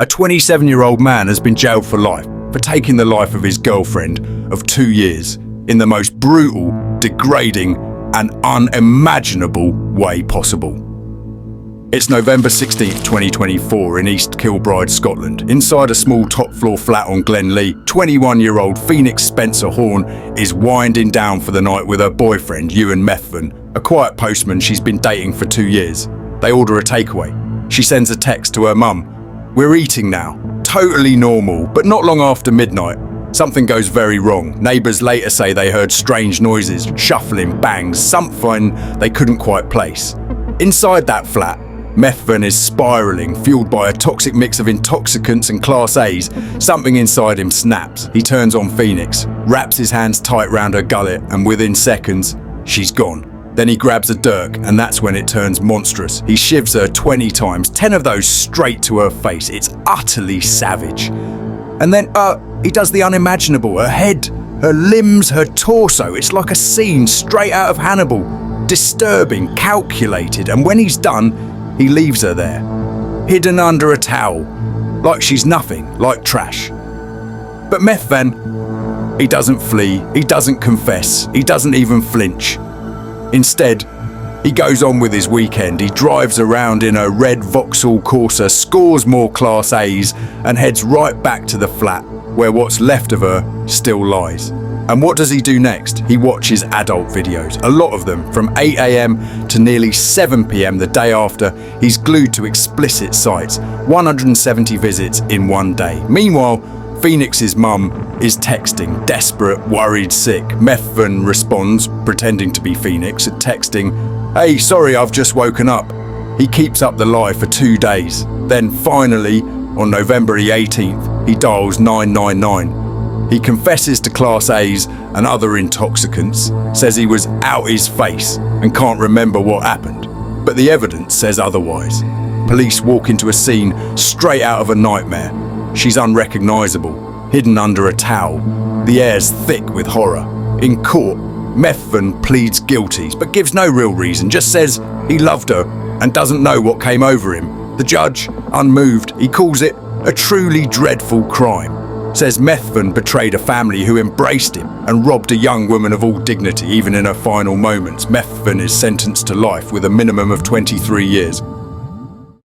A 27-year-old man has been jailed for life for taking the life of his girlfriend of 2 years in the most brutal, degrading, and unimaginable way possible. It's November 16th, 2024 in East Kilbride, Scotland. Inside a small top-floor flat on Glenlee, 21-year-old Phoenix Spencer Horn is winding down for the night with her boyfriend, Ewan Methven, a quiet postman she's been dating for 2 years. They order a takeaway. She sends a text to her mum. "We're eating now." Totally normal, but not long after midnight, something goes very wrong. Neighbours later say they heard strange noises, shuffling, bangs, something they couldn't quite place. Inside that flat, Methven is spiralling, fueled by a toxic mix of intoxicants and Class A's. Something inside him snaps. He turns on Phoenix, wraps his hands tight round her gullet, and within seconds, she's gone. Then he grabs a dirk, and that's when it turns monstrous. He shivs her 20 times, 10 of those straight to her face. It's utterly savage. And then, he does the unimaginable. Her head, her limbs, her torso. It's like a scene straight out of Hannibal. Disturbing, calculated, and when he's done, he leaves her there, hidden under a towel, like she's nothing, like trash. But Methven, he doesn't flee, he doesn't confess, he doesn't even flinch. Instead, he goes on with his weekend. He drives around in a red Vauxhall Corsa, scores more Class A's, and heads right back to the flat, where what's left of her still lies. And what does he do next? He watches adult videos, a lot of them, from 8 AM to nearly 7 PM the day after. He's glued to explicit sites, 170 visits in one day. Meanwhile, Phoenix's mum is texting, desperate, worried, sick. Methven responds, pretending to be Phoenix, texting, "Hey, sorry, I've just woken up." He keeps up the lie for 2 days. Then finally, on November the 18th, he dials 999. He confesses to Class A's and other intoxicants, says he was out his face and can't remember what happened. But the evidence says otherwise. Police walk into a scene straight out of a nightmare. She's unrecognisable, hidden under a towel. The air's thick with horror. In court, Methven pleads guilty, but gives no real reason, just says he loved her and doesn't know what came over him. The judge, unmoved, he calls it a truly dreadful crime. Says Methven betrayed a family who embraced him and robbed a young woman of all dignity, even in her final moments. Methven is sentenced to life with a minimum of 23 years.